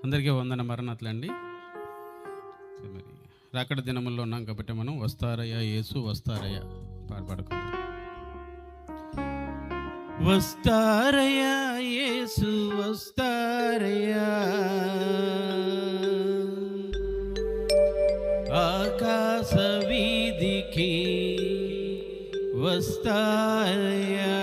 అందరికీ వందన మరణాతులండి. మరి రాకడ దినముల్లో ఉన్నాం కాబట్టి మనం వస్తారయ్యా యేసు వస్తారయ్యా పాడుకుందాం. వస్తారయ్యా యేసు వస్తారయ్యా, ఆకాశ వీధికి వస్తారయ్యా.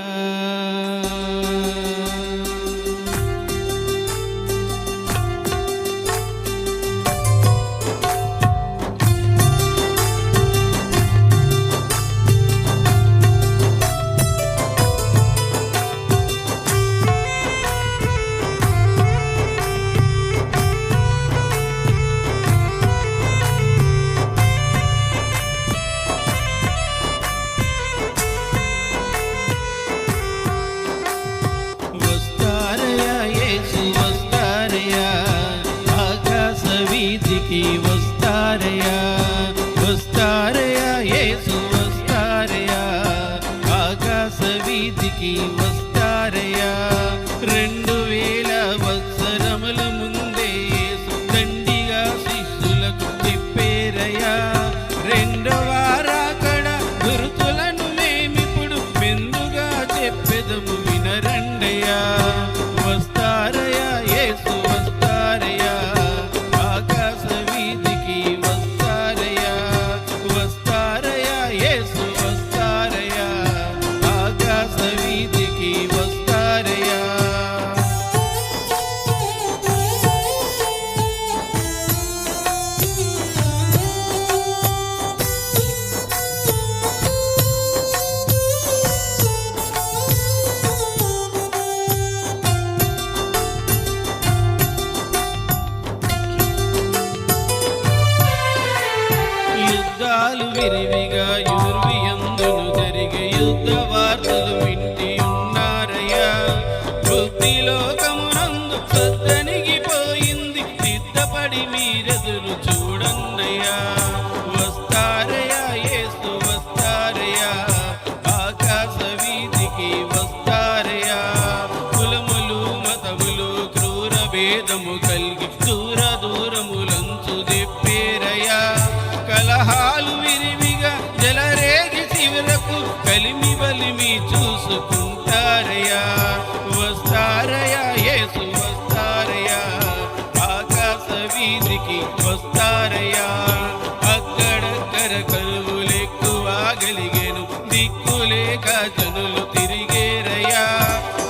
వస్తారయ్యా వస్తారయ్యా యేసు వస్తారయ్యా, ఆకాశ వీధికి వస్తారయ్యా. 2000 సంవత్సరముల ముందే యేసు దండిగా శిష్యులకు చెప్పేరయ్యా. రెండవ రాకడ గురుతులను మేమిప్పుడు మెందుగా చెప్పెదము వినరండయ్యా. వస్తారయ్యా యేసు వస్తారయ్యా, యుద్ధాలు విరివిగా యూర్వియందును జరిగే యుద్ధ వార్తలు వింటి ఉన్నారయ్యా. బుద్ధిలోకమునందు సద్దనిగిపోయింది, సిద్ధపడి మీరెదురు చూడన్నయ్యా. వస్తారయ్యా యేసు వస్తారయ్యా, ఆకాశ వీధికి వస్తారయ్యా. కులములు మతములు క్రూర భేదము కలిగి దూర దూరములంచు చెప్పేరయ్యా. కలహాలు విరివిగా జలరేగి చివరకు కలిమి బలిమి చూసుకుంటారయ్యా. వస్తారయ్యా యేసు వస్తారయ్యా, ఆకాశ వీధికి వస్తారయ్యా. అక్కడక్కర కరువులెక్కువగలిగేను, దిక్కులేక జనులు తిరిగేరయ్యా.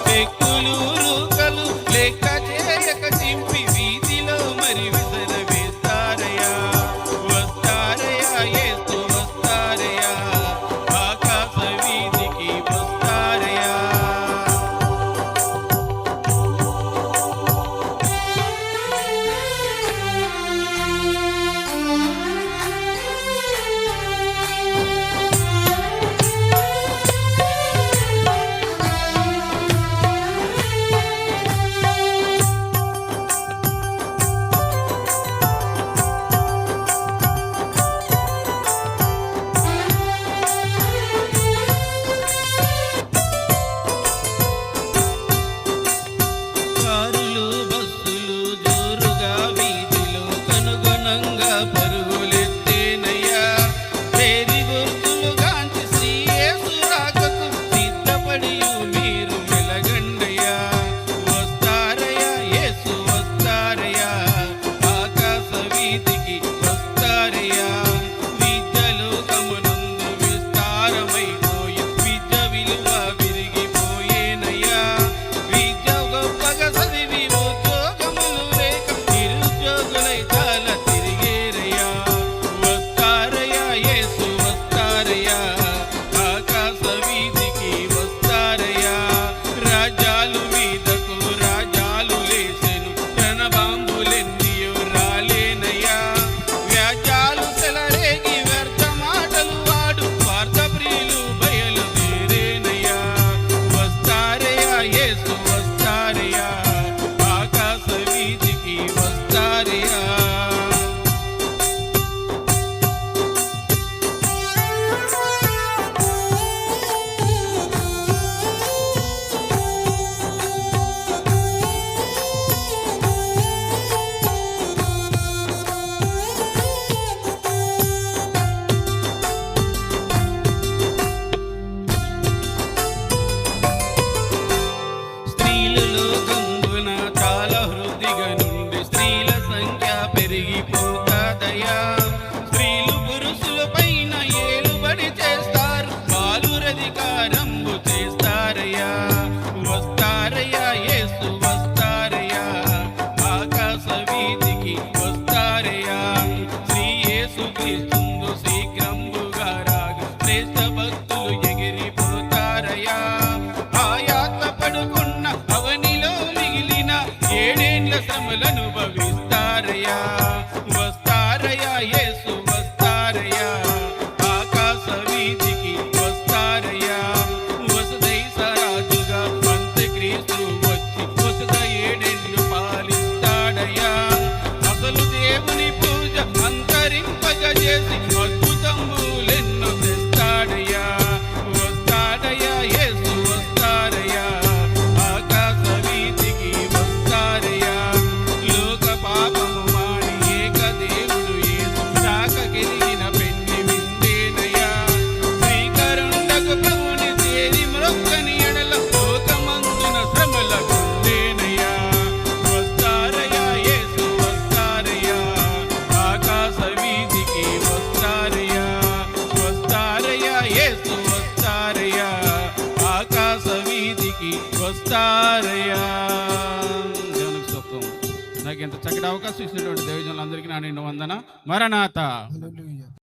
పెక్కులు రూకలు లెక్క చేయక చింపి వీధిలో మరి విసర వేస్తారయ్యా. యేసు వస్తారయ్యా, ఆకాశ వీధికి వస్తారయ్యా. స్త్రీలలో గంగున చాలా వృద్ధిగా నుండి స్త్రీల సంఖ్య పెరిగిపోతాదయ్యా. స్త్రీలు పురుషుల పైన ఏలుబడి చేస్తారు, బాలురధికారంబు చేస్తారయ్యా. వస్తారయ్యా యేసు వస్తారయ్యా, ఆకాశ వీధికి వస్తారయ్యా. శ్రీ యేసు క్రీస్తుందు శీఘ్రంబుగా రాగా శ్రేష్ఠ భక్తులు ఎగిరిపోతారయ్యా. ఆయాత పడుకున్న అవనిలో మిగిలిన 7 ఏండ్ల శ్రమలను భవిస్తారయ్యా. వస్తారయ్యా యేసు వస్తారయ్యా, ఆకాశ వీధికి వస్తారయ్యా. వసుదైసరాజుగా అంత్యక్రీస్తు వచ్చి వసుద 7 ఏండ్లు పాలిస్తాడయ్యా. అసలు దేవుని పూజ అంతరింపజేసి అద్భుతంబులెన్నో తెస్తాడయ్యా. వస్తాడయ్యా యేసు వస్తారయ్యా, ఆకాశ వీధికి వస్తారయ్యా. లోక పాపము మాని ఏక దేవుడు యేసు రాక కెరిగిన పెండి విందేనయ్యా. శ్రీకరుండకు ప్రభుని చేరి మ్రొక్కని ఎడల లోకమందున శ్రమల గుండేనయ్యా. వస్తారయ్యా యేసు వస్తారయ్యా, ఆకాశ వీధికి వస్తారయ్యా. వస్తారయ్యా యేసు వస్తారయ్యా, ఆకాశ వీధికి వస్తారయ్యా. దేవునికి స్తోత్రం. నాకు ఎంత చక్కటి అవకాశం ఇచ్చినటువంటి దైవజనులందరికీ నా నిండు వందన. మరణాత. హల్లెలూయా.